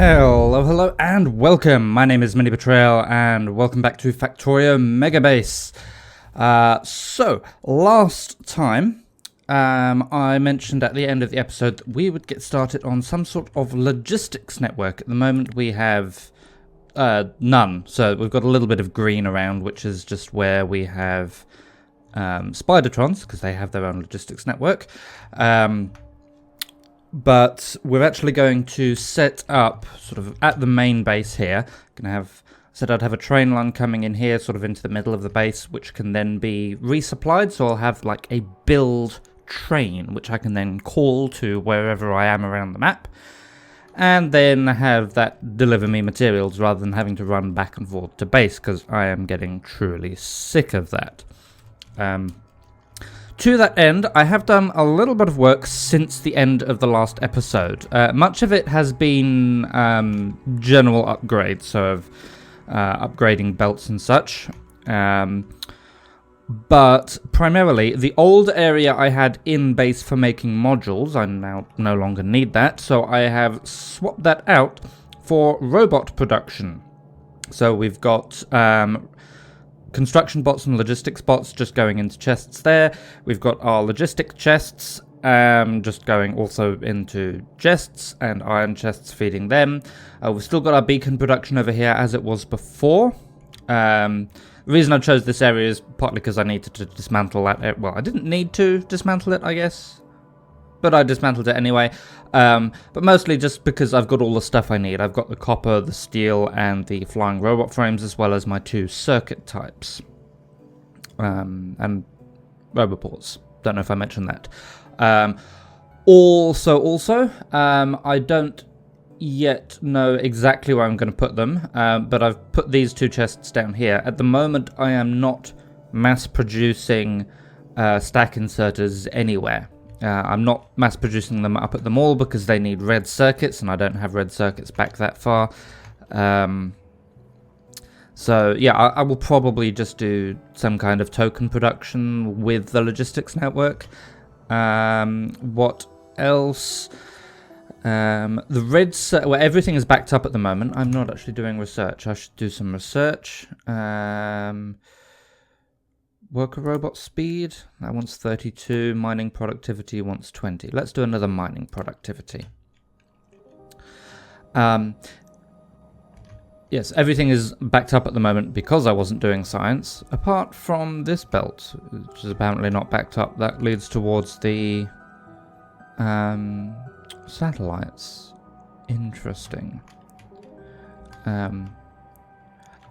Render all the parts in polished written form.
Hello, and welcome. My name is MiniBetrayal, and welcome back to Factorio Megabase. So, last time, I mentioned at the end of the episode that we would get started on some sort of logistics network. At the moment, we have none. So, we've got a little bit of green around, which is just where we have Spidertrons, because they have their own logistics network. But we're actually going to set up sort of at the main base here. Said I'd have a train line coming in here, sort of into the middle of the base, which can then be resupplied. So I'll have like a build train, which I can then call to wherever I am around the map, and then have that deliver me materials rather than having to run back and forth to base, because I am getting truly sick of that. To that end, I have done a little bit of work since the end of the last episode. Much of it has been general upgrades, so of upgrading belts and such. But primarily, the old area I had in base for making modules, I now no longer need that, so I have swapped that out for robot production. So we've got construction bots and logistics bots just going into chests there. We've got our logistic chests just going also into chests, and iron chests feeding them. We've still got our beacon production over here as it was before. The reason I chose this area is partly because I needed to dismantle that. Well, I didn't need to dismantle it, I guess, but I dismantled it anyway. But mostly just because I've got all the stuff I need. I've got the copper, the steel, and the flying robot frames, as well as my 2 circuit types. And roboports. Don't know if I mentioned that. Also, I don't yet know exactly where I'm going to put them, but I've put these 2 chests down here. At the moment, I am not mass producing stack inserters anywhere. I'm not mass producing them up at the mall because they need red circuits, and I don't have red circuits back that far. So yeah, I will probably just do some kind of token production with the logistics network. What else? The red well, everything is backed up at the moment. I'm not actually doing research. I should do some research. Worker robot speed, that wants 32. Mining productivity wants 20. Let's do another mining productivity. Yes, everything is backed up at the moment because I wasn't doing science, apart from this belt, which is apparently not backed up. That leads towards the satellites. Interesting.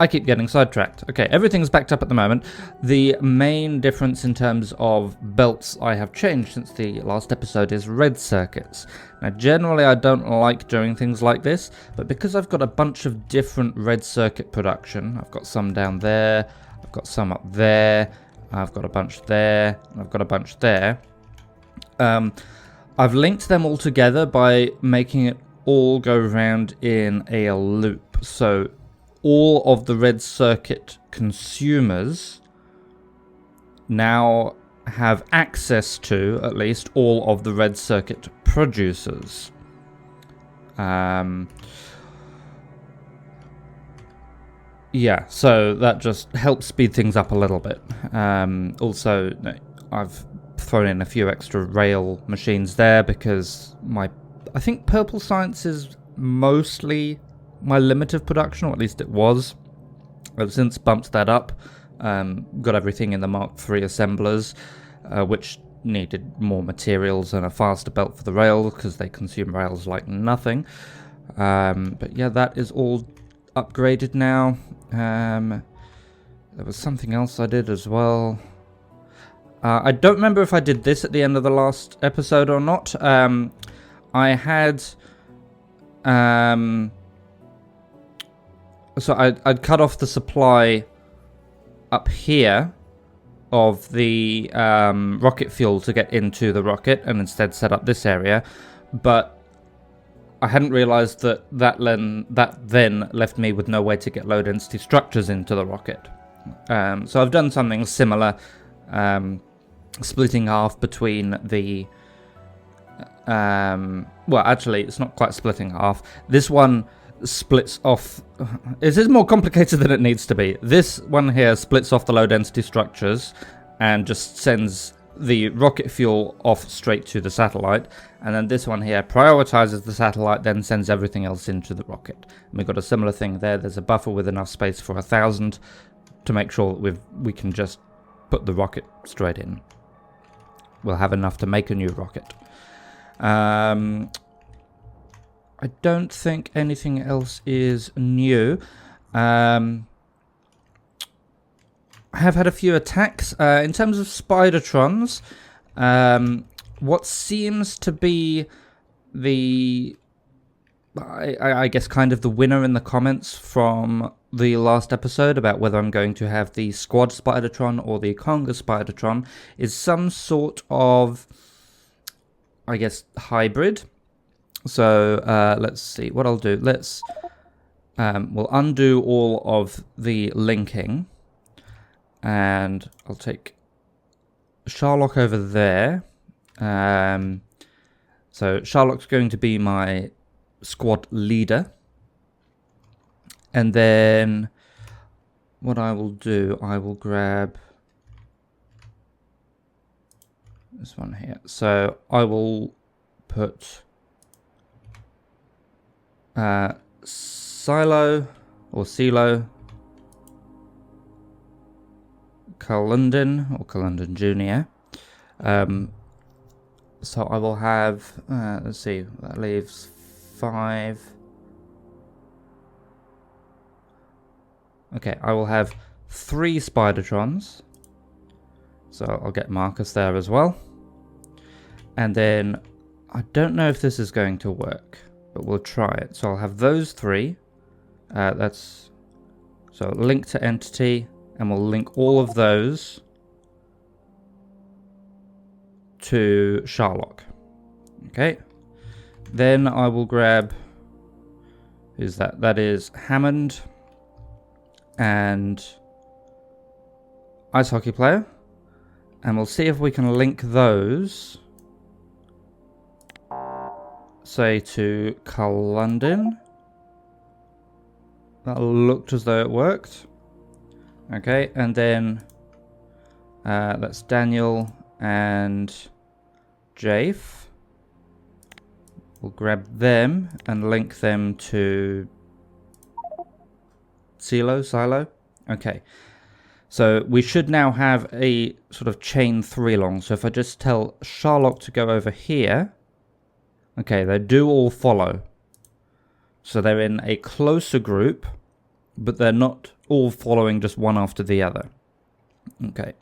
I keep getting sidetracked. Okay, everything's backed up at the moment. The main difference in terms of belts I have changed since the last episode is red circuits. Now, generally I don't like doing things like this, but because I've got a bunch of different red circuit production, I've got some down there, I've got some up there, I've got a bunch there, and I've got a bunch there. I've linked them all together by making it all go around in a loop. So all of the red circuit consumers now have access to, at least, all of the red circuit producers. Yeah, so that just helps speed things up a little bit. Also, I've thrown in a few extra rail machines there because I think purple science is mostly my limit of production, or at least it was. I've since bumped that up. Got everything in the Mark III assemblers, which needed more materials and a faster belt for the rail because they consume rails like nothing. But yeah, that is all upgraded now. There was something else I did as well. I don't remember if I did this at the end of the last episode or not. I had so I'd cut off the supply up here of the rocket fuel to get into the rocket, and instead set up this area. But I hadn't realized that then left me with no way to get low density structures into the rocket. So I've done something similar, splitting half between the well, actually, it's not quite splitting half. This one splits off. It is more complicated than it needs to be. This one here splits off the low density structures and just sends the rocket fuel off straight to the satellite, and then this one here prioritizes the satellite, then sends everything else into the rocket. And we've got a similar thing there. There's a buffer with enough space for 1,000 to make sure that we can just put the rocket straight in. We'll have enough to make a new rocket. I don't think anything else is new. I have had a few attacks. In terms of Spidertrons, what seems to be the, I guess, kind of the winner in the comments from the last episode about whether I'm going to have the Squad Spidertron or the Conga Spidertron is some sort of, I guess, hybrid. So let's see what I'll do. We'll undo all of the linking. And I'll take Sherlock over there. So Sherlock's going to be my squad leader. And then what I will do, I will grab this one here. So I will put Silo or Silo, Culloden or Culloden Jr. So I will have, let's see, that leaves 5. Okay, I will have 3 Spidertrons. So I'll get Marcus there as well. And then, I don't know if this is going to work, but we'll try it. So I'll have those 3. So link to entity. And we'll link all of those to Sherlock. Okay. Then I will grab, who's that? That is Hammond and Ice Hockey Player. And we'll see if we can link those, say, to Culloden. That looked as though it worked. Okay, and then that's Daniel and Jafe. We'll grab them and link them to Silo. Okay, so we should now have a sort of chain 3 along. So if I just tell Sherlock to go over here, okay, they do all follow. So they're in a closer group, but they're not all following just one after the other. Okay,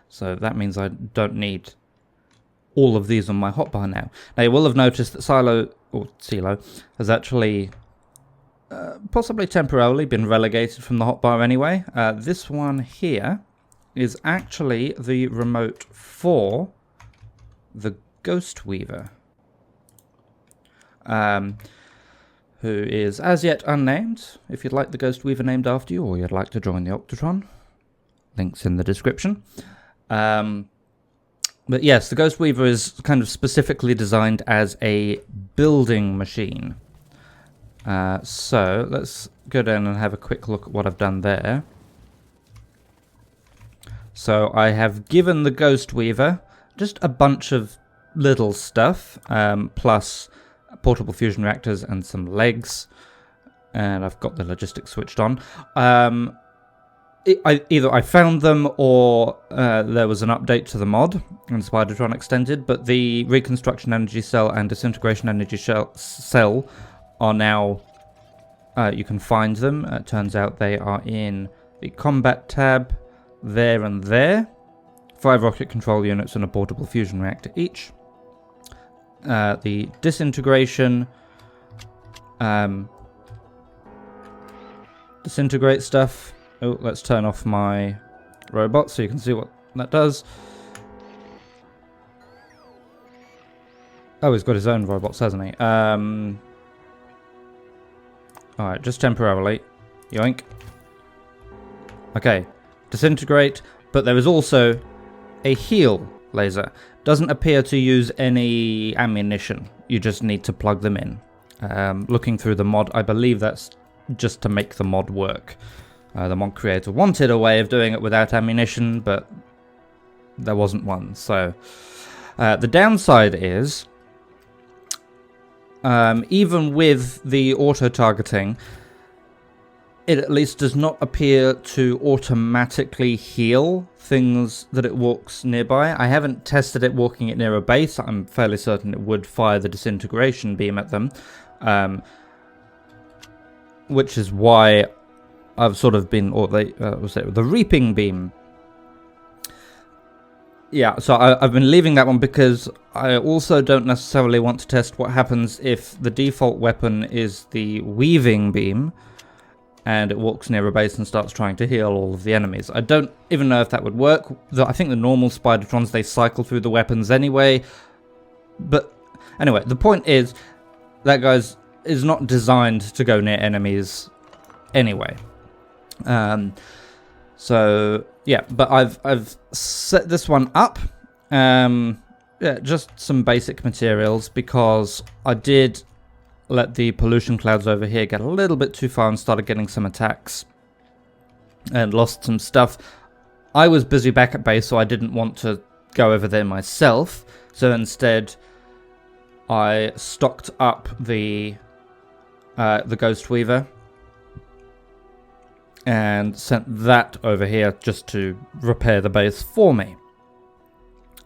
so that means I don't need all of these on my hotbar now. Now you will have noticed that Silo has actually possibly temporarily been relegated from the hotbar anyway. This one here is actually the remote for the Ghost Weaver, who is as yet unnamed. If you'd like the Ghost Weaver named after you, or you'd like to join the Octatron, links in the description. But yes, the Ghost Weaver is kind of specifically designed as a building machine. So let's go down and have a quick look at what I've done there. So I have given the Ghost Weaver just a bunch of little stuff, plus portable fusion reactors and some legs, and I've got the logistics switched on. Either I found them or there was an update to the mod in Spidertron Extended, but the reconstruction energy cell and disintegration energy cell are now, you can find them. It turns out they are in the combat tab there and there. 5 rocket control units and a portable fusion reactor each. The disintegration, disintegrate stuff. Oh, let's turn off my robot so you can see what that does. Oh, he's got his own robots, hasn't he? Alright, just temporarily. Yoink. Okay, disintegrate, but there is also a heal laser. Doesn't appear to use any ammunition. You just need to plug them in. Looking through the mod, I believe that's just to make the mod work. The mod creator wanted a way of doing it without ammunition, but there wasn't one. So the downside is, even with the auto-targeting, it at least does not appear to automatically heal things that it walks nearby. I haven't tested it walking it near a base. I'm fairly certain it would fire the disintegration beam at them, which is why I've sort of been, or the reaping beam. Yeah, so I've been leaving that one because I also don't necessarily want to test what happens if the default weapon is the weaving beam and it walks near a base and starts trying to heal all of the enemies. I don't even know if that would work. I think the normal Spidertrons, they cycle through the weapons anyway. But anyway, the point is that guy's is not designed to go near enemies anyway. So yeah, but I've set this one up. Yeah, just some basic materials because I did let the pollution clouds over here get a little bit too far and started getting some attacks and lost some stuff. I was busy back at base, so I didn't want to go over there myself. So instead, I stocked up the Ghost Weaver and sent that over here just to repair the base for me.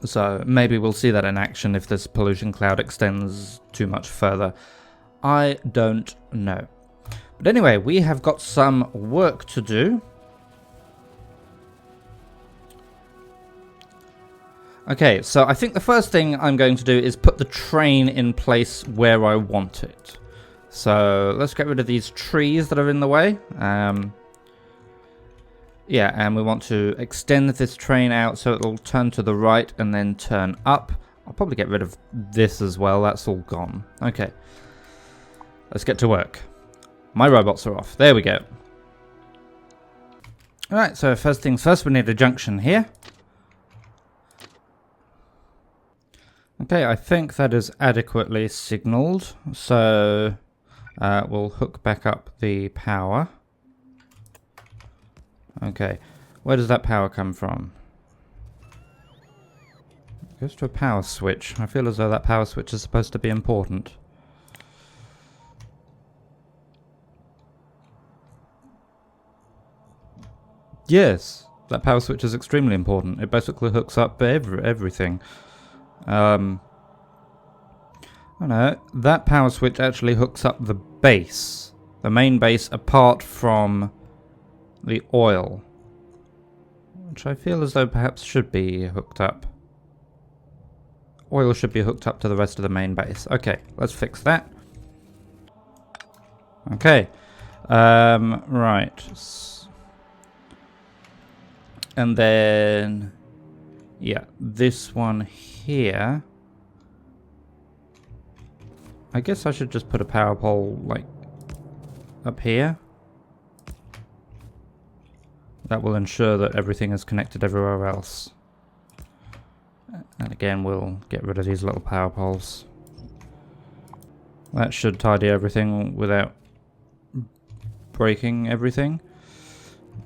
So maybe we'll see that in action if this pollution cloud extends too much further. I don't know. But anyway, we have got some work to do. Okay, so I think the first thing I'm going to do is put the train in place where I want it. So let's get rid of these trees that are in the way. Yeah, and we want to extend this train out so it'll turn to the right and then turn up. I'll probably get rid of this as well. That's all gone. Okay. Let's get to work. My robots are off. There we go. Alright, so first things first, we need a junction here. Okay, I think that is adequately signaled. So we'll hook back up the power. Okay, where does that power come from? It goes to a power switch. I feel as though that power switch is supposed to be important. Yes, that power switch is extremely important. It basically hooks up everything. Oh no, that power switch actually hooks up the base. The main base apart from the oil, which I feel as though perhaps should be hooked up. Oil should be hooked up to the rest of the main base. Okay, let's fix that. Okay, right. And then, yeah, this one here. I guess I should just put a power pole, like, up here. That will ensure that everything is connected everywhere else. And again, we'll get rid of these little power poles. That should tidy everything without breaking everything.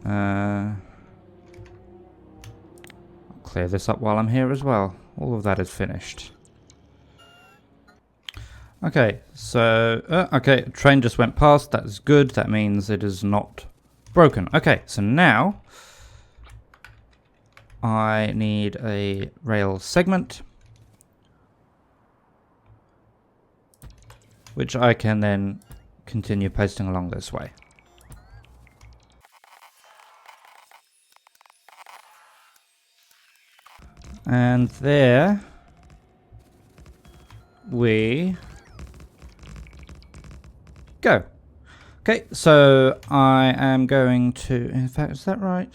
I'll clear this up while I'm here as well. All of that is finished. Okay, so, okay, train just went past. That is good. That means it is not broken. Okay, so now I need a rail segment, which I can then continue posting along this way. And there we go. Okay, so I am going to, in fact, is that right?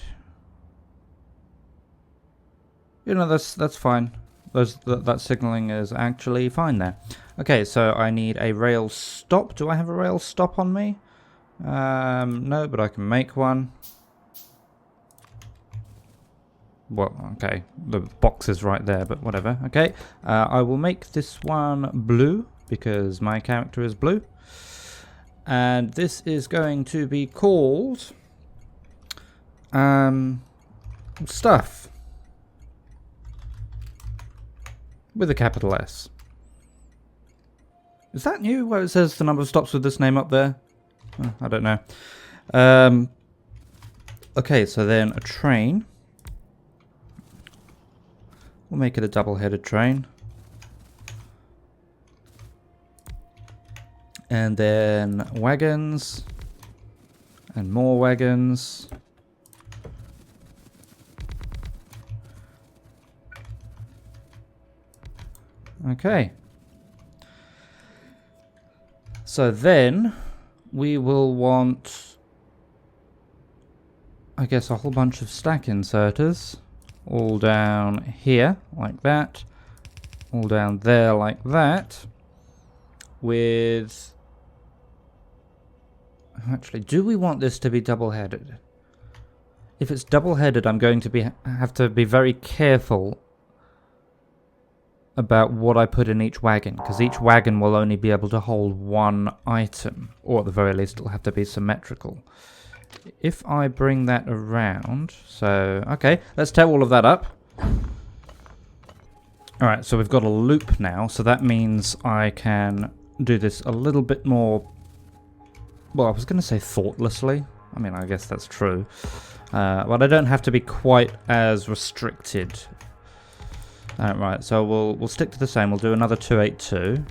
You know, that's fine. That signaling is actually fine there. Okay, so I need a rail stop. Do I have a rail stop on me? No, but I can make one. Well, okay, the box is right there, but whatever. Okay, I will make this one blue because my character is blue. And this is going to be called stuff with a capital S. Is that new where it says the number of stops with this name up there? Oh, I don't know. Okay, so then a train. We'll make it a double-headed train. And then wagons. And more wagons. Okay. So then we will want, I guess, a whole bunch of stack inserters. All down here, like that. All down there, like that. With... Actually, do we want this to be double-headed? If it's double-headed, I'm going to have to be very careful about what I put in each wagon, because each wagon will only be able to hold one item, or at the very least it'll have to be symmetrical. If I bring that around, so, okay, let's tear all of that up. Alright, so we've got a loop now, so that means I can do this a little bit more, well, I was going to say thoughtlessly. I mean, I guess that's true. But I don't have to be quite as restricted. Right, so we'll stick to the same. We'll do another 282.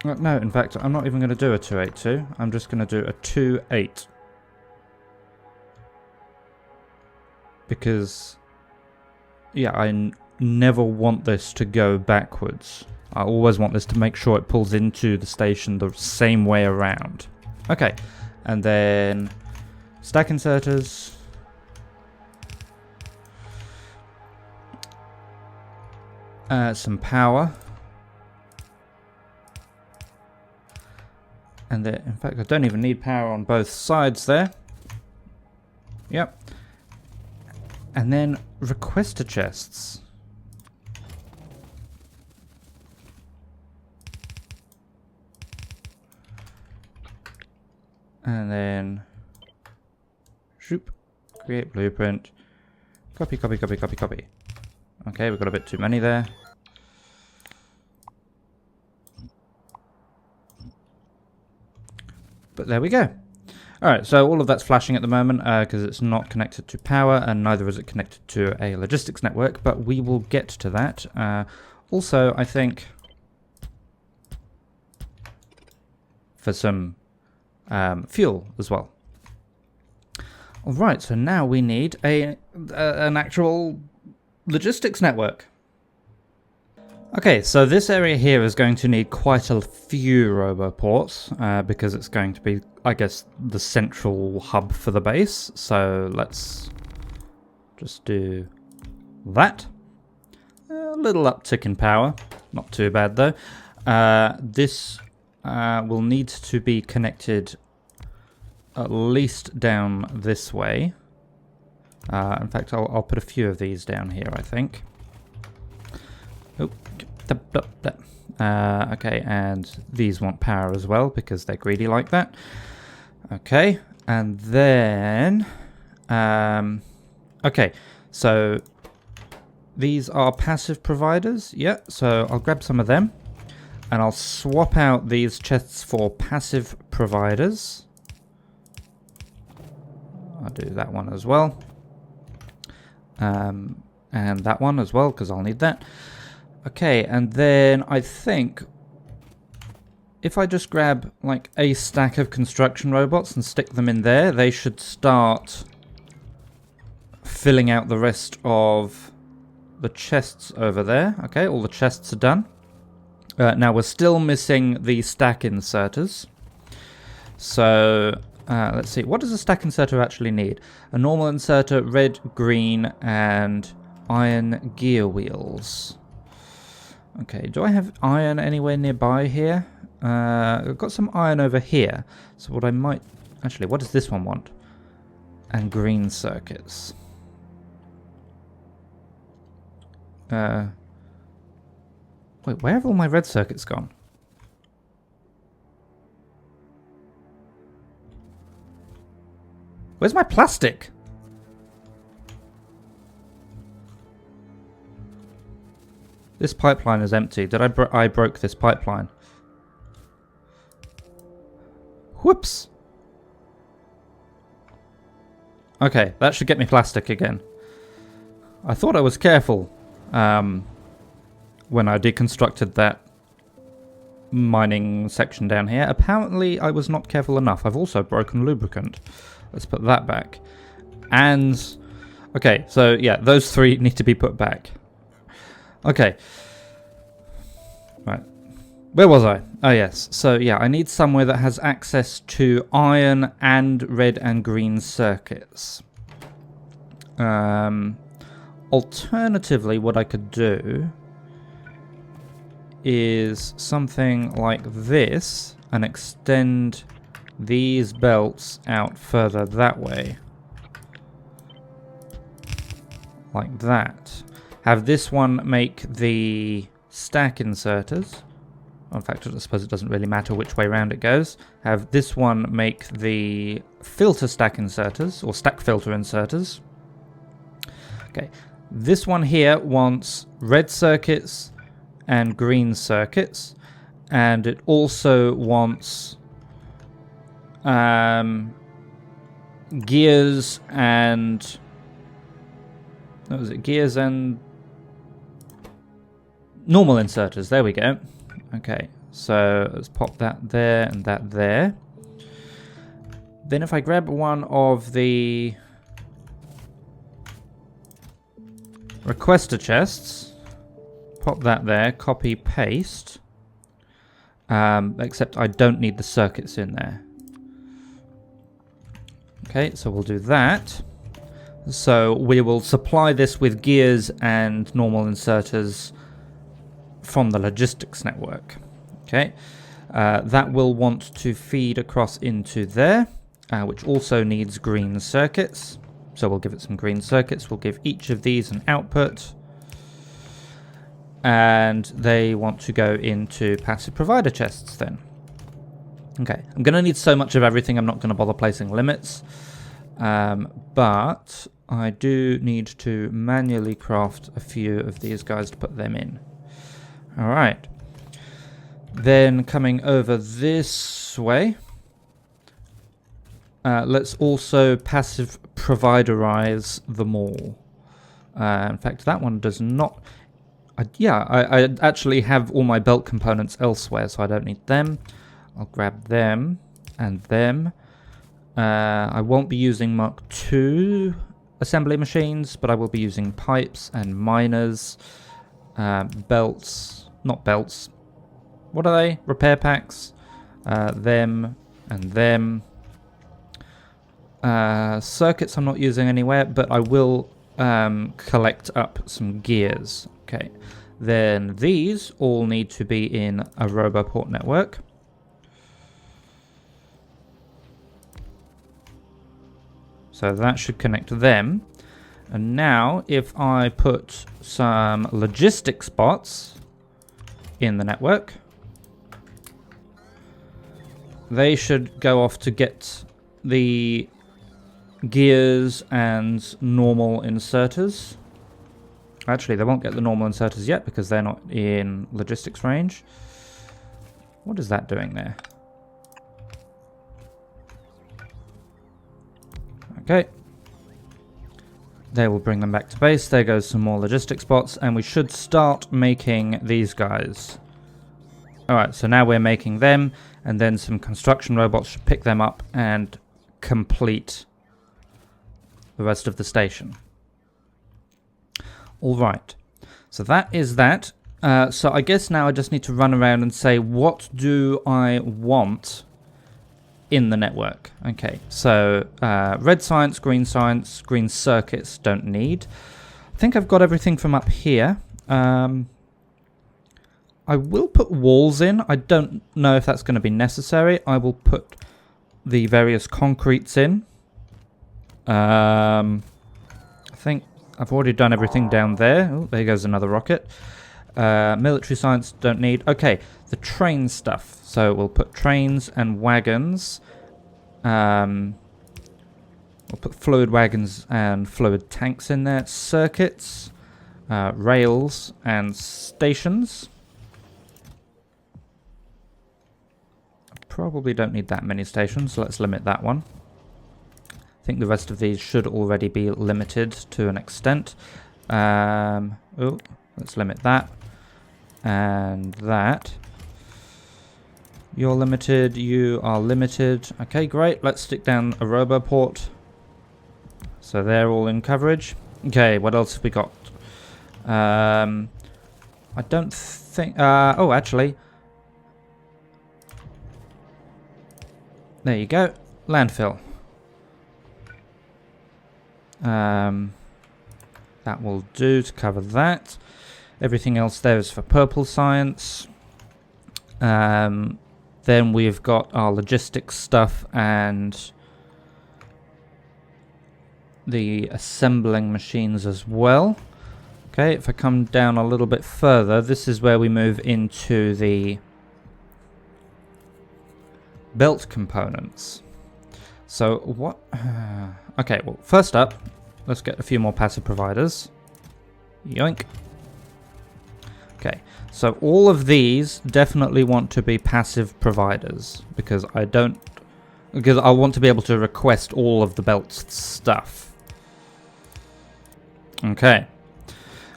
No, in fact, I'm not even going to do a 282. I'm just going to do a 28. Because, yeah, I never want this to go backwards. I always want this to make sure it pulls into the station the same way around. Okay, and then stack inserters. Some power. And then, in fact, I don't even need power on both sides there. Yep. And then requester chests. And then shoop, create blueprint, copy, copy, copy, copy, copy. Okay, we've got a bit too many there. But there we go. Alright, so all of that's flashing at the moment because it's not connected to power and neither is it connected to a logistics network, but we will get to that. Also, I think for some fuel as well. Alright, so now we need an actual logistics network. Okay, so this area here is going to need quite a few roboports because it's going to be, I guess, the central hub for the base. So let's just do that. A little uptick in power, not too bad though. This will need to be connected at least down this way. In fact, I'll put a few of these down here, I think. Oh, okay, and these want power as well because they're greedy like that. Okay, and then okay, so these are passive providers. Yeah, so I'll grab some of them and I'll swap out these chests for passive providers. I'll do that one as well, and that one as well because I'll need that. Okay, and then I think if I just grab like a stack of construction robots and stick them in there, they should start filling out the rest of the chests over there. Okay, all the chests are done. Now we're still missing the stack inserters. So let's see, what does a stack inserter actually need? A normal inserter, red, green, and iron gear wheels. Okay, do I have iron anywhere nearby here? I've got some iron over here. So what I might... Actually, what does this one want? And green circuits. Wait, where have all my red circuits gone? Where's my plastic? This pipeline is empty. Did I broke this pipeline? Whoops. Okay, that should get me plastic again. I thought I was careful when I deconstructed that mining section down here. Apparently, I was not careful enough. I've also broken lubricant. Let's put that back. And, okay, so yeah, those three need to be put back. Okay. Right. Where was I? Oh, yes. So, yeah, I need somewhere that has access to iron and red and green circuits. Alternatively, what I could do is something like this and extend these belts out further that way. Like that. Have this one make the stack inserters. In fact, I suppose it doesn't really matter which way around it goes. Have this one make the filter stack inserters, or stack filter inserters. Okay, this one here wants red circuits and green circuits, and it also wants gears and... what was it? Gears and normal inserters. There we go. Okay, so let's pop that there and that there. Then if I grab one of the requester chests, pop that there, copy, paste. Except I don't need the circuits in there. Okay, so we'll do that. So we will supply this with gears and normal inserters from the logistics network. Okay, that will want to feed across into there, which also needs green circuits. So we'll give it some green circuits. We'll give each of these an output. And they want to go into passive provider chests then. Okay, I'm going to need so much of everything, I'm not going to bother placing limits. But I do need to manually craft a few of these guys to put them in. Alright. Then coming over this way, let's also passive providerize them all. In fact, that one does not... I actually have all my belt components elsewhere, so I don't need them. I'll grab them and them. I won't be using Mark II assembly machines, but I will be using pipes and miners, belts, not belts. What are they? Repair packs. Them and them. Circuits I'm not using anywhere, but I will collect up some gears. Okay. Then these all need to be in a RoboPort network. So that should connect them. And now if I put some logistic spots in the network, they should go off to get the gears and normal inserters. Actually, they won't get the normal inserters yet because they're not in logistics range. What is that doing there? Okay. They will bring them back to base. There goes some more logistic spots, and we should start making these guys. Alright, so now we're making them, and then some construction robots should pick them up and complete the rest of the station. Alright, so that is that. So I guess now I just need to run around and say, what do I want in the network? Okay, so red science, green circuits don't need. I think I've got everything from up here. I will put walls in. I don't know if that's going to be necessary. I will put the various concretes in. I think I've already done everything down there. Oh, there goes another rocket. Military science, don't need. Okay, the train stuff. So we'll put trains and wagons. We'll put fluid wagons and fluid tanks in there. Circuits, rails, and stations. Probably don't need that many stations, so let's limit that one. I think the rest of these should already be limited to an extent. Oh, let's limit that. And that. You're limited, you are limited. Okay, great. Let's stick down a roboport. So they're all in coverage. Okay, what else have we got? I don't think... oh, actually... There you go. Landfill. That will do to cover that. Everything else there is for purple science. Then we've got our logistics stuff and the assembling machines as well. Okay, if I come down a little bit further, this is where we move into the belt components. So what... okay, well, first up, let's get a few more passive providers. Yoink. Okay, so all of these definitely want to be passive providers because I want to be able to request all of the belt stuff. Okay.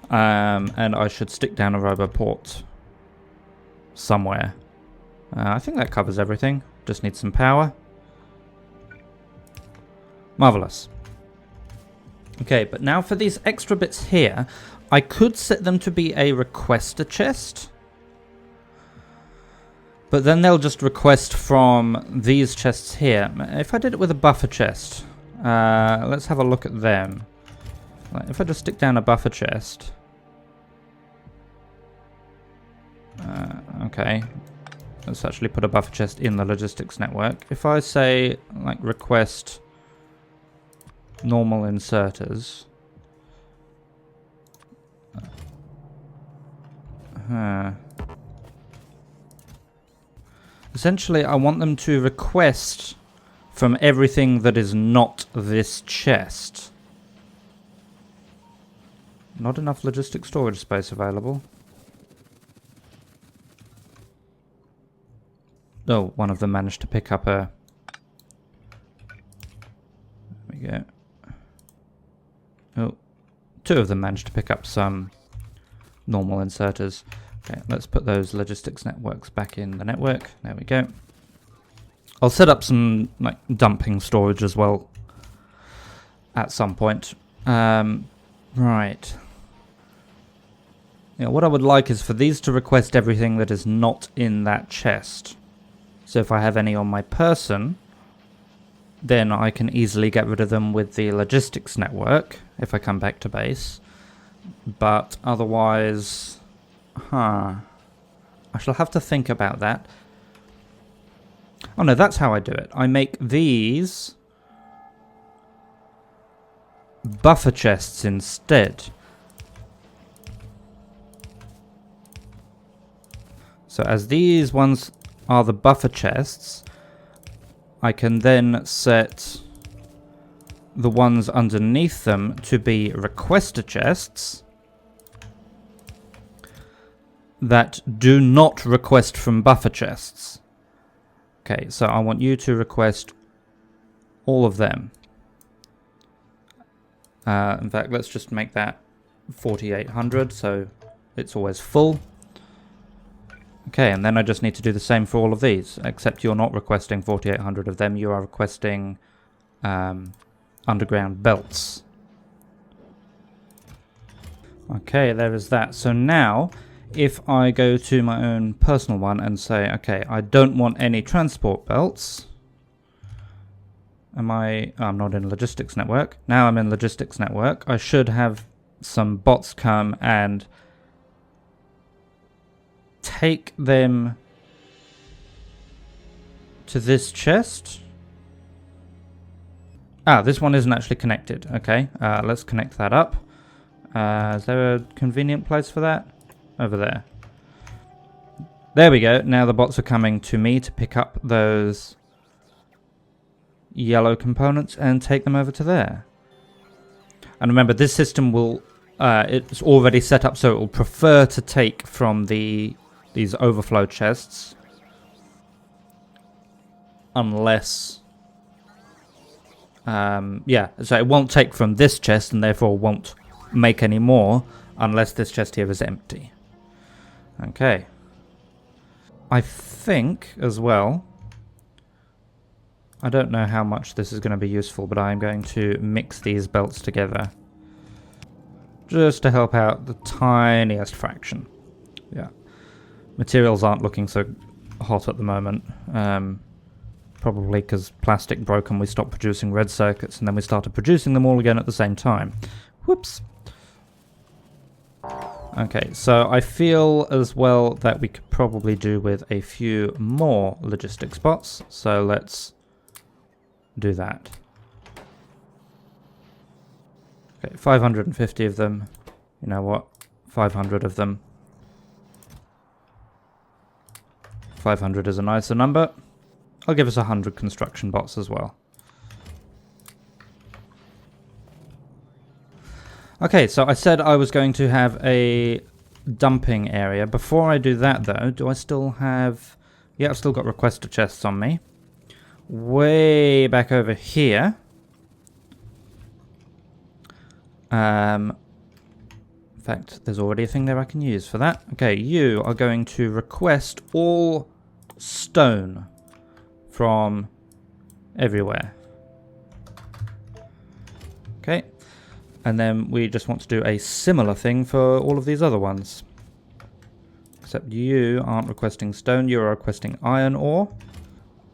And I should stick down a roboport somewhere. I think that covers everything. Just need some power. Marvelous. Okay, but now for these extra bits here, I could set them to be a requester chest. But then they'll just request from these chests here. If I did it with a buffer chest, let's have a look at them. If I just stick down a buffer chest. Okay. Let's actually put a buffer chest in the logistics network. If I say, like, request normal inserters. Essentially, I want them to request from everything that is not this chest. Not enough logistic storage space available. Oh, one of them managed to pick up a... There we go. Oh, two of them managed to pick up some normal inserters. Okay, let's put those logistics networks back in the network. There we go. I'll set up some like dumping storage as well at some point. Right. Yeah, what I would like is for these to request everything that is not in that chest. So if I have any on my person, then I can easily get rid of them with the logistics network if I come back to base. But otherwise, I shall have to think about that. Oh no, that's how I do it. I make these buffer chests instead. So as these ones are the buffer chests, I can then set the ones underneath them to be requester chests that do not request from buffer chests. Okay, so I want you to request all of them. In fact, let's just make that 4800 so it's always full. Okay, and then I just need to do the same for all of these, except you're not requesting 4800 of them, you are requesting underground belts. Okay, there is that. So now, if I go to my own personal one and say, okay, I don't want any transport belts. I'm not in logistics network. Now I'm in logistics network. I should have some bots come and take them to this chest. This one isn't actually connected. Okay, let's connect that up. Is there a convenient place for that? over there. There we go. Now the bots are coming to me to pick up those yellow components and take them over to there. And remember, this system will, it's already set up so it will prefer to take from these overflow chests. Unless, yeah, so it won't take from this chest and therefore won't make any more unless this chest here is empty. Okay. I think as well, I don't know how much this is going to be useful, but I'm going to mix these belts together just to help out the tiniest fraction. Yeah. Materials aren't looking so hot at the moment. Probably because plastic broke and we stopped producing red circuits and then we started producing them all again at the same time. Whoops. Okay, so I feel as well that we could probably do with a few more logistics bots. So let's do that. Okay, 550 of them. You know what? 500 of them. 500 is a nicer number. I'll give us 100 construction bots as well. Okay, so I said I was going to have a dumping area. Before I do that, though, do I still have... Yeah, I've still got requester chests on me. Way back over here. In fact, there's already a thing there I can use for that. Okay, you are going to request all stone from everywhere. Okay. And then we just want to do a similar thing for all of these other ones. Except you aren't requesting stone, you're requesting iron ore.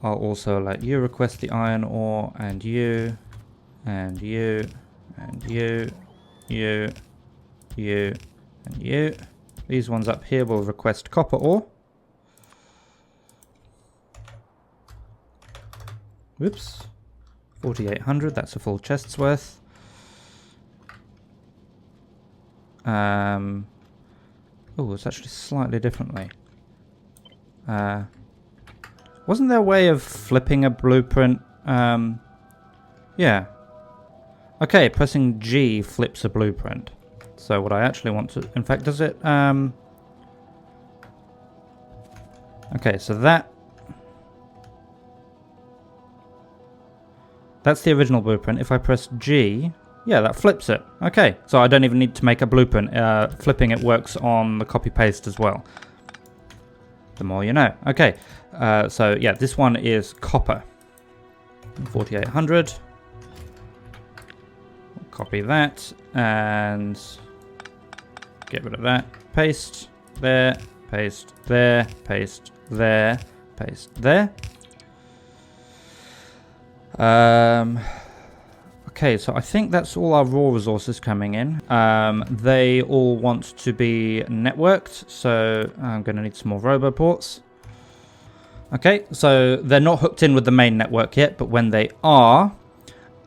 I'll also let you request the iron ore, and you, and you, and you, you, you, and you. These ones up here will request copper ore. Whoops. 4,800, that's a full chest's worth. Oh, it's actually slightly differently. Wasn't there a way of flipping a blueprint? Yeah. Okay, pressing G flips a blueprint. So what I actually want to... In fact, does it... Okay, so that's the original blueprint. If I press G... Yeah, that flips it. Okay, so I don't even need to make a blueprint. Flipping it works on the copy-paste as well. The more you know. Okay, so yeah, this one is copper. 4,800. Copy that and get rid of that. Paste there, paste there, paste there, paste there. Okay, so I think that's all our raw resources coming in. They all want to be networked, so I'm going to need some more roboports. Okay, so they're not hooked in with the main network yet, but when they are,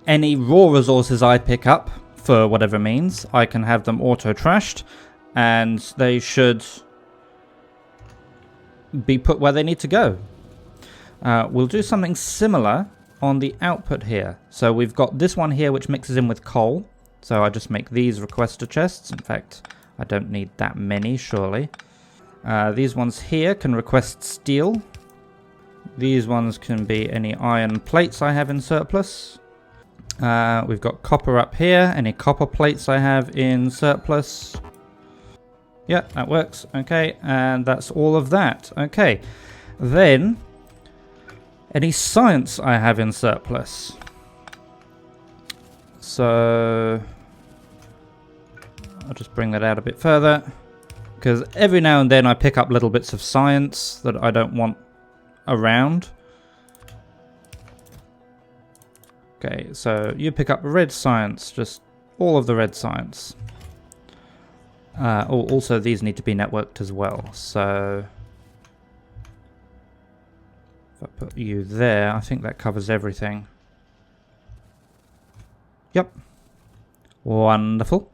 any raw resources I pick up, for whatever means, I can have them auto-trashed, and they should be put where they need to go. We'll do something similar on the output here. So we've got this one here which mixes in with coal. So I just make these requester chests. In fact, I don't need that many, surely. These ones here can request steel. These ones can be any iron plates I have in surplus. We've got copper up here. Any copper plates I have in surplus. Yeah, that works. Okay, and that's all of that. Okay, then... any science I have in surplus. So I'll just bring that out a bit further, because every now and then I pick up little bits of science that I don't want around. Okay, so you pick up red science, just all of the red science. Also these need to be networked as well, so I put you there, I think that covers everything. Yep. Wonderful.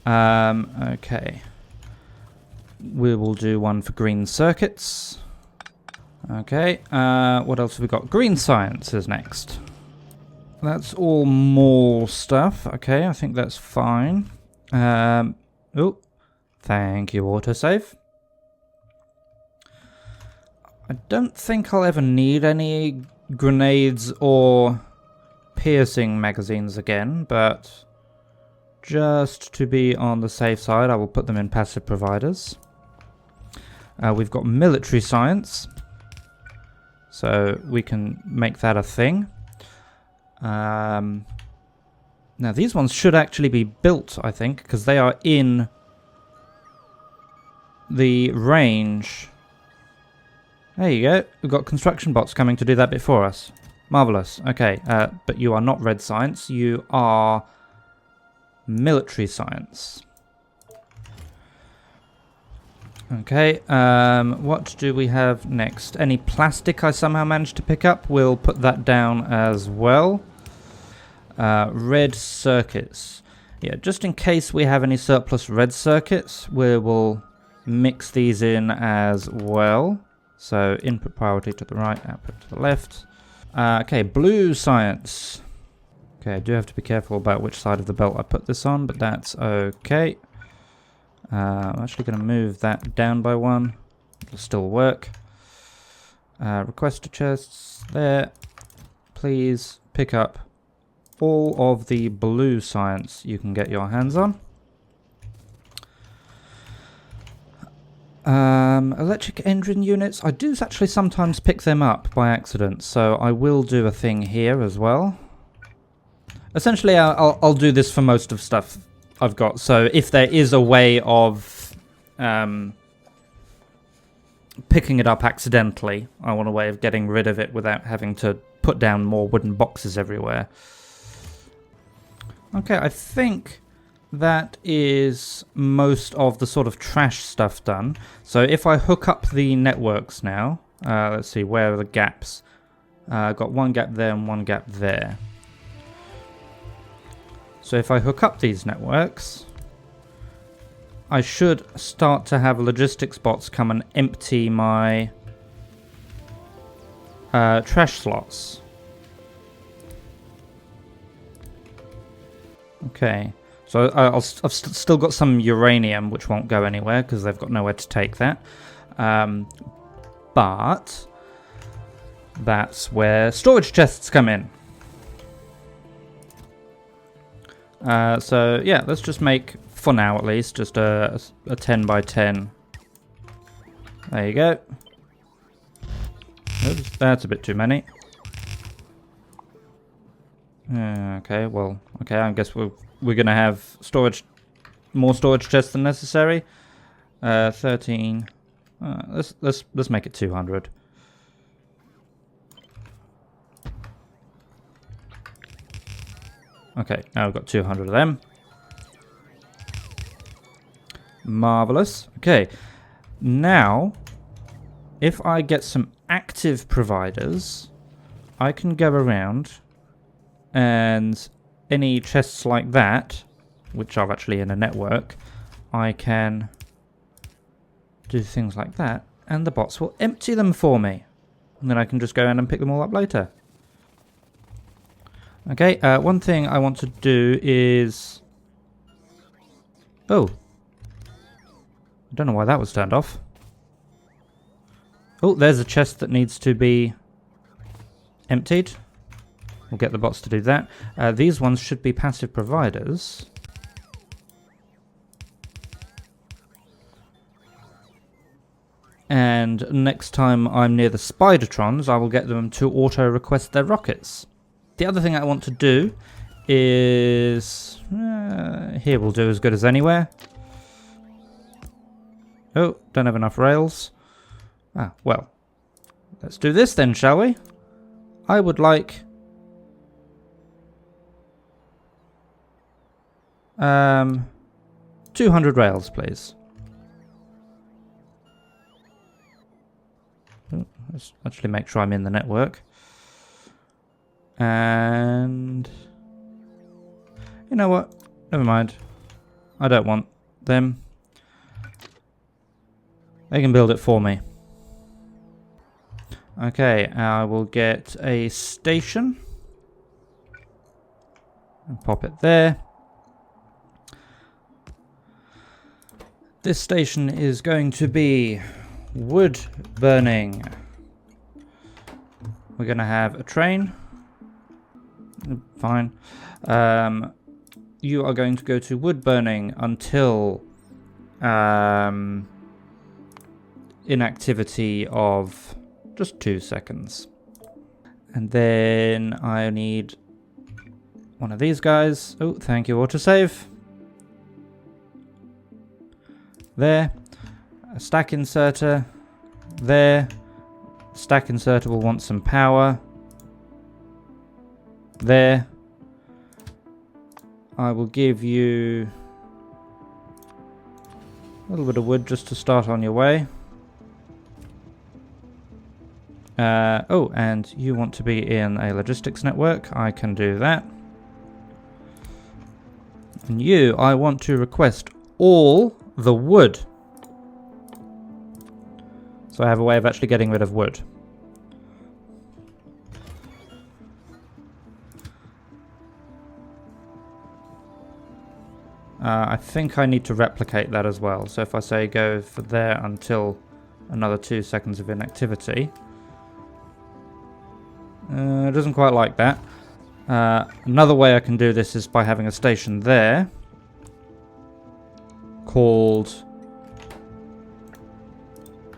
Okay. We will do one for green circuits. Okay, what else have we got? Green science is next. That's all more stuff. Okay, I think that's fine. Oh, thank you, autosave. I don't think I'll ever need any grenades or piercing magazines again, but just to be on the safe side, I will put them in passive providers. We've got military science, so we can make that a thing. Now these ones should actually be built, I think, because they are in the range. There you go. We've got construction bots coming to do that bit for us. Marvelous. Okay, but you are not red science. You are military science. Okay, what do we have next? Any plastic I somehow managed to pick up? We'll put that down as well. Red circuits. Yeah, just in case we have any surplus red circuits, we will mix these in as well. So input priority to the right, output to the left. Okay, blue science. Okay, I do have to be careful about which side of the belt I put this on, but that's okay. I'm actually going to move that down by one. It'll still work. Request to chests there. Please pick up all of the blue science you can get your hands on. Electric engine units. I do actually sometimes pick them up by accident, so I will do a thing here as well. Essentially, I'll do this for most of stuff I've got. So if there is a way of picking it up accidentally, I want a way of getting rid of it without having to put down more wooden boxes everywhere. Okay, I think that is most of the sort of trash stuff done. So if I hook up the networks now, let's see, where are the gaps? Got one gap there and one gap there. So if I hook up these networks, I should start to have logistics bots come and empty my trash slots. Okay, so I've still got some uranium which won't go anywhere because they've got nowhere to take that. But that's where storage chests come in. So yeah, let's just make, for now at least, just a 10 by 10. There you go. Oops, that's a bit too many. Okay, well, okay, I guess we're gonna have more storage chests than necessary. 13. Let's make it 200. Okay, now we've got 200 of them. Marvelous. Okay, now if I get some active providers, I can go around and any chests like that, which are actually in a network, I can do things like that, and the bots will empty them for me. And then I can just go around and pick them all up later. Okay, one thing I want to do is... Oh. I don't know why that was turned off. Oh, there's a chest that needs to be emptied. We'll get the bots to do that. These ones should be passive providers. And next time I'm near the Spidertrons, I will get them to auto-request their rockets. The other thing I want to do is... here will do as good as anywhere. Oh, don't have enough rails. Ah, well. Let's do this then, shall we? I would like... 200 rails, please. Oh, let's actually make sure I'm in the network. And... you know what? Never mind. I don't want them. They can build it for me. Okay, I will get a station. And pop it there. This station is going to be wood burning. We're going to have a train. Fine. You are going to go to wood burning until inactivity of just 2 seconds. And then I need one of these guys. Oh, thank you, autosave. There. A stack inserter. There. Stack inserter will want some power. There. I will give you a little bit of wood just to start on your way. Oh, and you want to be in a logistics network. I can do that. And you, I want to request all the wood. So I have a way of actually getting rid of wood. I think I need to replicate that as well. So if I say go for there until another 2 seconds of inactivity. It doesn't quite like that. Another way I can do this is by having a station there called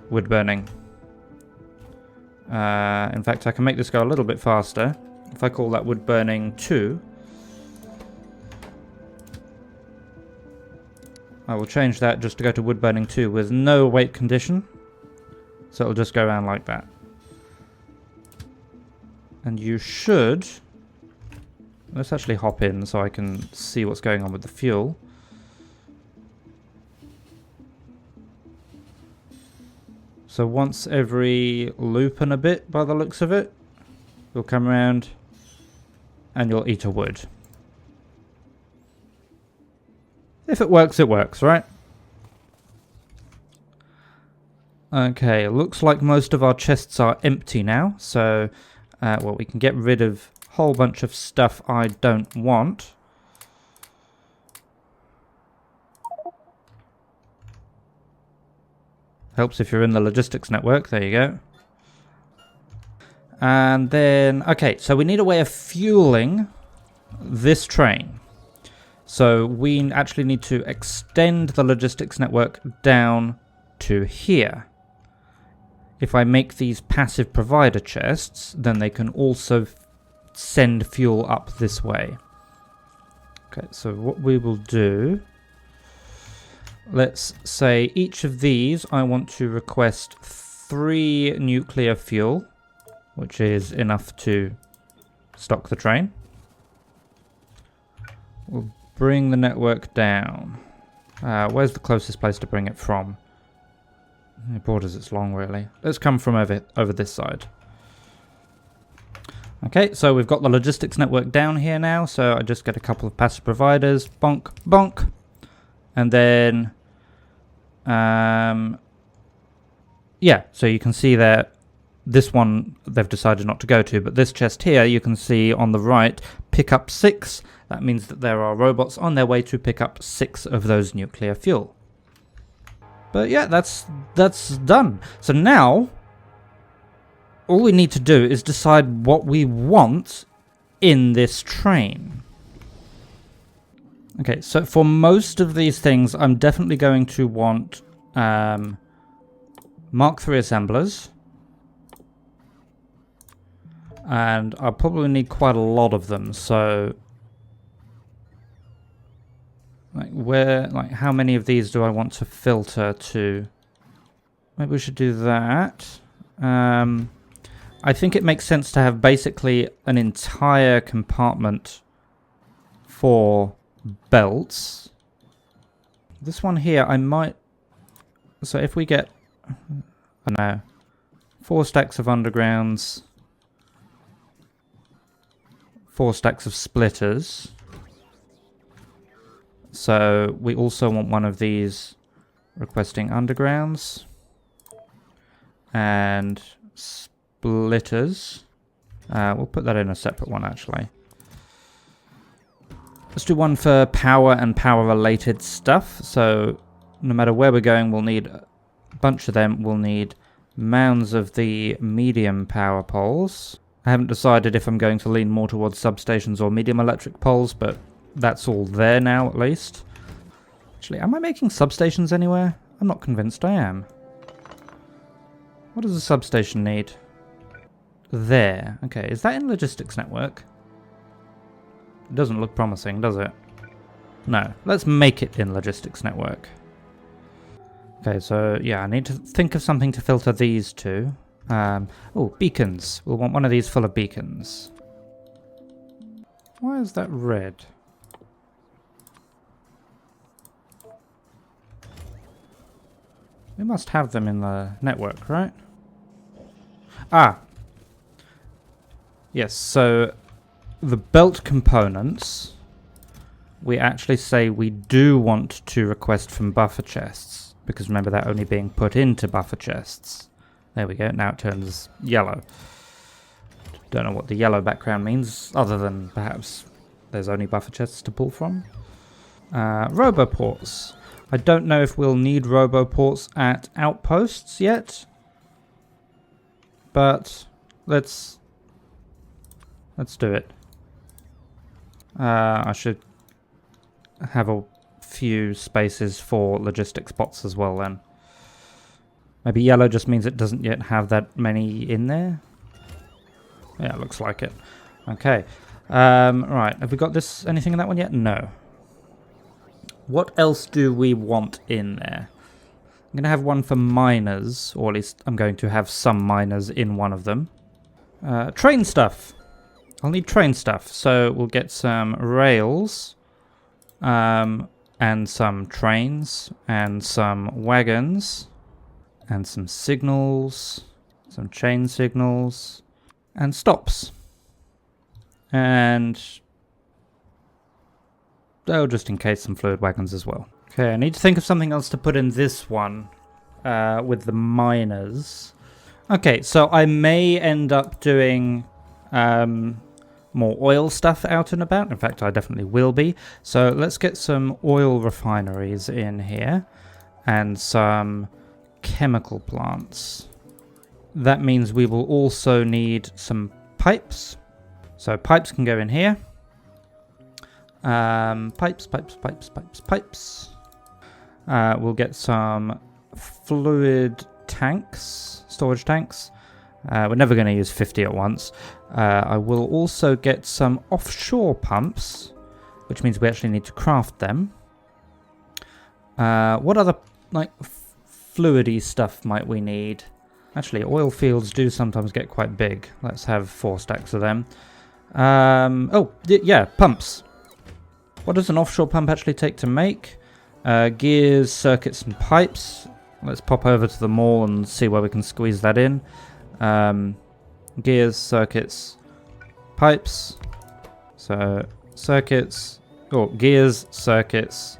wood burning. In fact, I can make this go a little bit faster. If I call that wood burning 2, I will change that just to go to wood burning 2 with no wait condition. So it'll just go around like that. And you should... Let's actually hop in so I can see what's going on with the fuel. So once every loop and a bit, by the looks of it, you'll come around and you'll eat a wood. If it works, right? Okay, looks like most of our chests are empty now, so well, we can get rid of a whole bunch of stuff I don't want. Helps if you're in the logistics network, there you go. And then, okay, so we need a way of fueling this train. So we actually need to extend the logistics network down to here. If I make these passive provider chests, then they can also send fuel up this way. Okay, so what we will do... Let's say each of these I want to request 3 nuclear fuel, which is enough to stock the train. We'll bring the network down. Where's the closest place to bring it from? It borders it's long, really. Let's come from over this side. Okay, so we've got the logistics network down here now, so I just get a couple of passive providers. Bonk, bonk. And then, yeah, so you can see that this one they've decided not to go to, but this chest here, you can see on the right, pick up 6. That means that there are robots on their way to pick up 6 of those nuclear fuel. But yeah, that's done. So now, all we need to do is decide what we want in this train. Okay, so for most of these things, I'm definitely going to want Mark III assemblers. And I'll probably need quite a lot of them, so... how many of these do I want to filter to? Maybe we should do that. I think it makes sense to have basically an entire compartment for belts. This one here, I might... So if we get, I don't know, 4 stacks of undergrounds, 4 stacks of splitters, So we also want one of these requesting undergrounds and splitters. We'll put that in a separate one, actually. Let's do one for power and power-related stuff. So no matter where we're going, we'll need a bunch of them. We'll need mounds of the medium power poles. I haven't decided if I'm going to lean more towards substations or medium electric poles, but that's all there now, at least. Actually, am I making substations anywhere? I'm not convinced I am. What does a substation need? There. Okay, is that in logistics network? It doesn't look promising, does it? No. Let's make it in logistics network. Okay, so yeah, I need to think of something to filter these two. Oh, beacons. We'll want one of these full of beacons. Why is that red? We must have them in the network, right? Ah! Yes, so the belt components, we actually say we do want to request from buffer chests, because remember they're only being put into buffer chests. There we go, now it turns yellow. Don't know what the yellow background means, other than perhaps there's only buffer chests to pull from. Roboports. I don't know if we'll need roboports at outposts yet, but let's do it. I should have a few spaces for logistics bots as well then. Maybe yellow just means it doesn't yet have that many in there. Yeah, it looks like it. Okay. Right, have we got anything in that one yet? No. What else do we want in there? I'm going to have one for miners, or at least I'm going to have some miners in one of them. Train stuff. I'll need train stuff, so we'll get some rails, and some trains, and some wagons, and some signals, some chain signals, and stops. And just in case, some fluid wagons as well. Okay, I need to think of something else to put in this one with the miners. Okay, so I may end up doing more oil stuff out and about. In fact, I definitely will be. So let's get some oil refineries in here and some chemical plants. That means we will also need some pipes. So pipes can go in here. Pipes. We'll get some fluid tanks, storage tanks. We're never going to use 50 at once. I will also get some offshore pumps, which means we actually need to craft them. What other fluidy stuff might we need? Actually, oil fields do sometimes get quite big. Let's have 4 stacks of them. Yeah, pumps. What does an offshore pump actually take to make? Gears, circuits, and pipes. Let's pop over to the mall and see where we can squeeze that in. Gears, circuits, pipes. So, circuits, gears, circuits,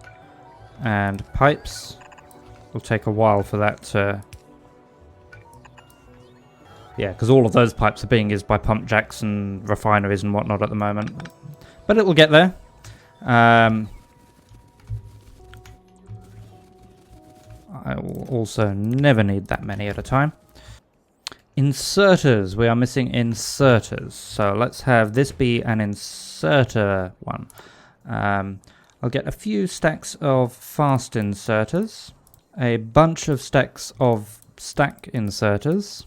and pipes. It'll take a while for that to... Yeah, because all of those pipes are being used by pump jacks and refineries and whatnot at the moment. But it will get there. I will also never need that many at a time. Inserters. We are missing inserters. So let's have this be an inserter one. I'll get a few stacks of fast inserters. A bunch of stacks of stack inserters.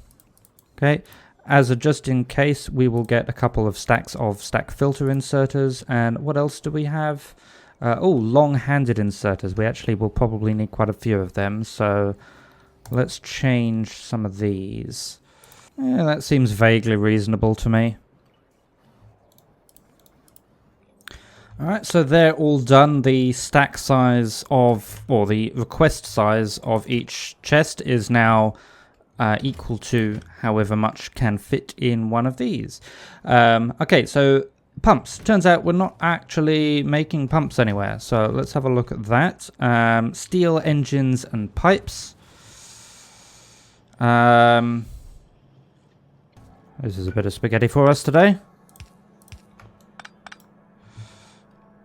Okay. As a just in case, we will get a couple of stacks of stack filter inserters. And what else do we have? Long-handed inserters. We actually will probably need quite a few of them. So let's change some of these. Yeah, that seems vaguely reasonable to me. Alright, so they're all done. The stack size of, or the request size of each chest is now equal to however much can fit in one of these. Okay, so Pumps. Turns out we're not actually making pumps anywhere. So let's have a look at that. Steel engines and pipes. This is a bit of spaghetti for us today.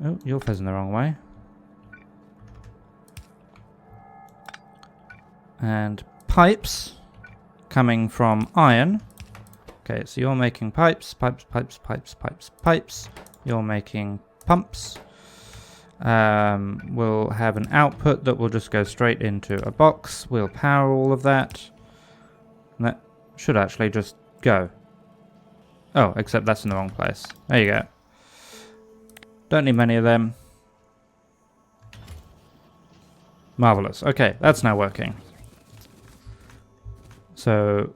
Oh, you're facing the wrong way. And pipes coming from iron. Okay, so you're making pipes. You're making pumps. We'll have an output that will just go straight into a box. We'll power all of that. And that should actually just go. Oh, except that's in the wrong place. There you go. Don't need many of them. Marvelous. Okay, that's now working. So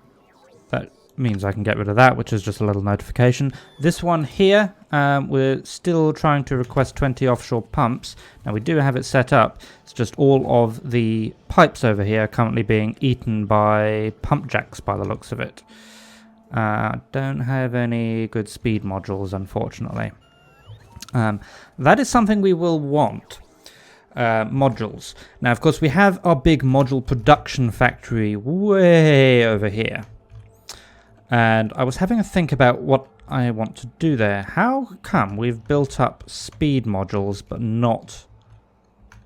that means I can get rid of that, which is just a little notification. This one here, we're still trying to request 20 offshore pumps. Now we do have it set up. It's just all of the pipes over here are currently being eaten by pump jacks by the looks of it. Don't have any good speed modules, unfortunately. That is something we will want. Modules. Now, of course, we have our big module production factory way over here. And I was having a think about what I want to do there. How come we've built up speed modules but not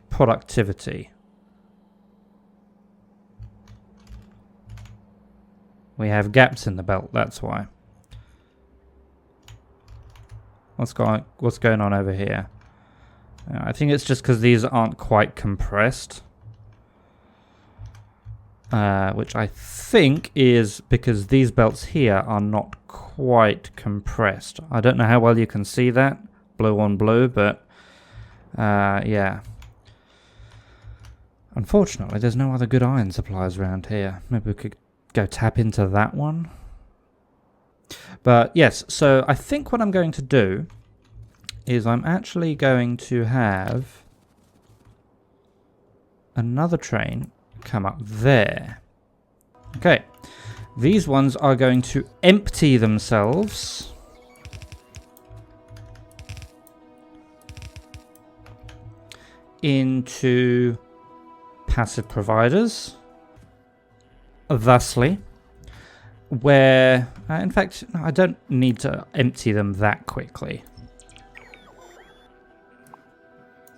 productivity? We have gaps in the belt, that's why. What's going on over here? I think it's just because these aren't quite compressed. Which I think is because these belts here are not quite compressed. I don't know how well you can see that, blue on blue, but yeah. Unfortunately, there's no other good iron supplies around here. Maybe we could go tap into that one. But yes, so I think what I'm going to do is I'm actually going to have another train come up there. Okay, these ones are going to empty themselves into passive providers, thusly, where, in fact, I don't need to empty them that quickly.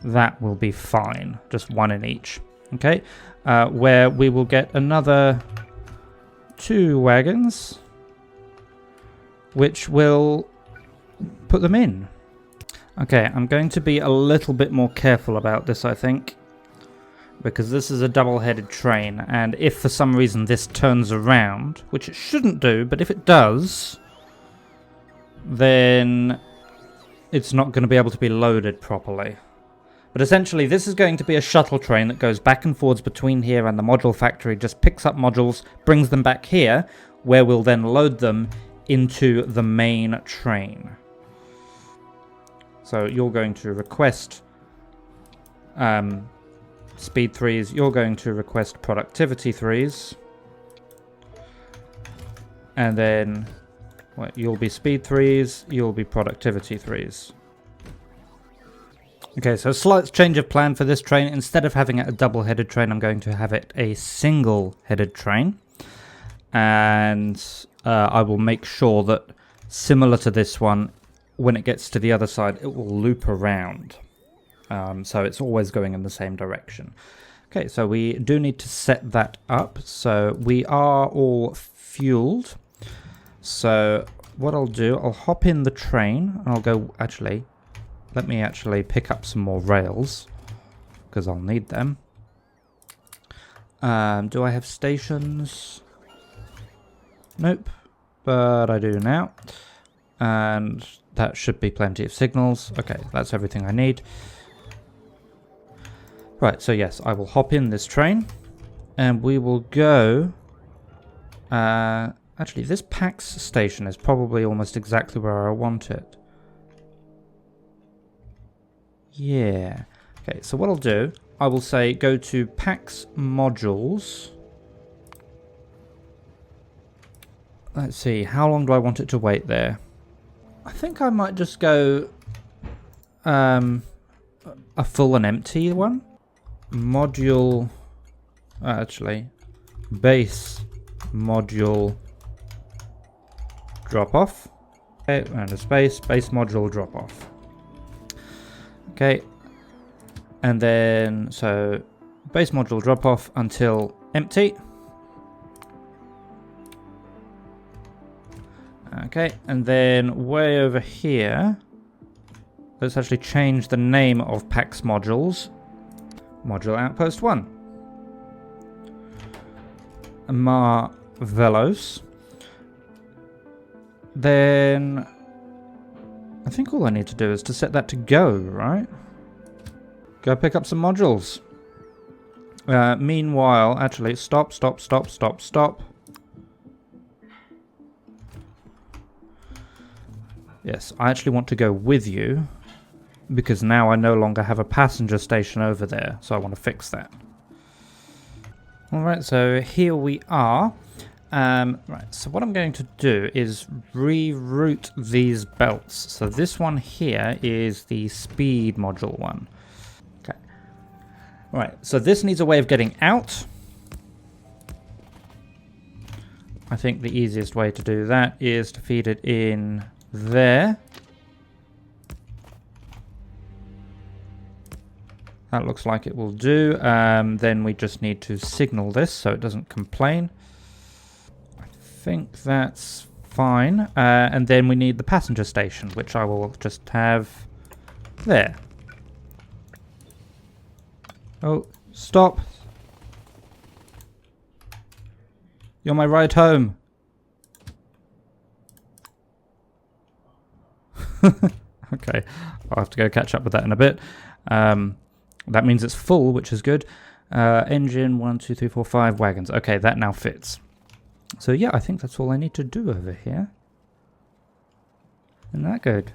That will be fine, just one in each. Okay, where we will get another 2 wagons, which will put them in. Okay, I'm going to be a little bit more careful about this, I think, because this is a double-headed train, and if for some reason this turns around, which it shouldn't do, but if it does, then it's not going to be able to be loaded properly. But essentially, this is going to be a shuttle train that goes back and forwards between here and the module factory, just picks up modules, brings them back here, where we'll then load them into the main train. So you're going to request speed 3s, you're going to request productivity 3s, and then you'll be speed 3s, you'll be productivity 3s. Okay, so slight change of plan for this train. Instead of having it a double-headed train, I'm going to have it a single-headed train. And I will make sure that, similar to this one, when it gets to the other side, it will loop around. So it's always going in the same direction. Okay, so we do need to set that up. So we are all fueled. So what I'll do, I'll hop in the train, and I'll go, actually... Let me actually pick up some more rails, because I'll need them. Do I have stations? Nope, but I do now. And that should be plenty of signals. Okay, that's everything I need. Right, so yes, I will hop in this train, and we will go... actually, this PAX station is probably almost exactly where I want it. Yeah. Okay, so what I'll do, I will say go to PAX modules. Let's see, how long do I want it to wait there? I think I might just go a full and empty one. Module, actually, base module drop off. Okay, and a space, base module drop off. Okay, and then so base module drop off until empty. Okay, and then way over here, let's actually change the name of PAX modules. Module outpost 1. Marvelous. Then I think all I need to do is to set that to go, right? Go pick up some modules. Meanwhile, actually, stop. Yes, I actually want to go with you because now I no longer have a passenger station over there, so I want to fix that. Alright, so here we are. Right, so what I'm going to do is reroute these belts. So this one here is the speed module one. Okay. Right, so this needs a way of getting out. I think the easiest way to do that is to feed it in there. That looks like it will do. Then we just need to signal this so it doesn't complain. I think that's fine. And then we need the passenger station, which I will just have there. Oh, stop. You're my ride home. Okay, I'll have to go catch up with that in a bit. That means it's full, which is good. Engine, 1, 2, 3, 4, 5 wagons. Okay, that now fits. So yeah, I think that's all I need to do over here. Isn't that good?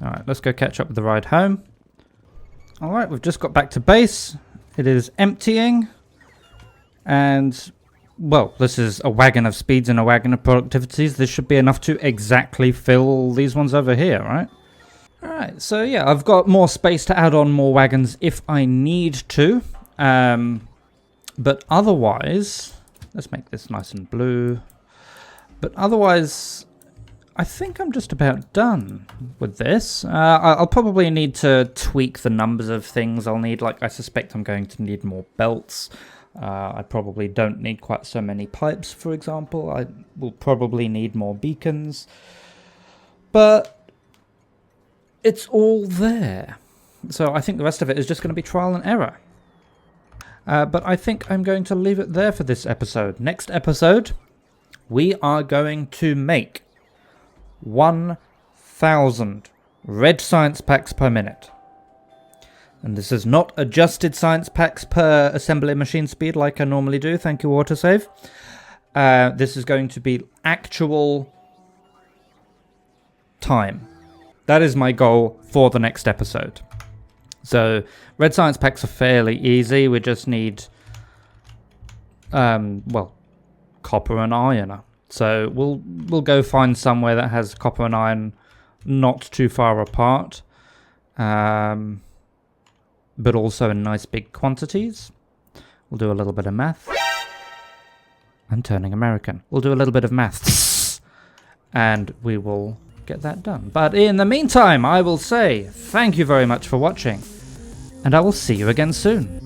Alright, let's go catch up with the ride home. Alright, we've just got back to base. It is emptying. And, well, this is a wagon of speeds and a wagon of productivities. This should be enough to exactly fill these ones over here, right? Alright, so yeah, I've got more space to add on more wagons if I need to. But otherwise, let's make this nice and blue. But otherwise, I think I'm just about done with this. I'll probably need to tweak the numbers of things I'll need. Like, I suspect I'm going to need more belts. I probably don't need quite so many pipes, for example. I will probably need more beacons. But it's all there. So I think the rest of it is just going to be trial and error. But I think I'm going to leave it there for this episode. Next episode, we are going to make 1,000 red science packs per minute. And this is not adjusted science packs per assembly machine speed like I normally do. Thank you, autosave. This is going to be actual time. That is my goal for the next episode. So, red science packs are fairly easy. We just need, well, copper and iron. So we'll go find somewhere that has copper and iron not too far apart, but also in nice big quantities. We'll do a little bit of math. I'm turning American. We'll do a little bit of maths, and we will get that done. But in the meantime, I will say thank you very much for watching, and I will see you again soon.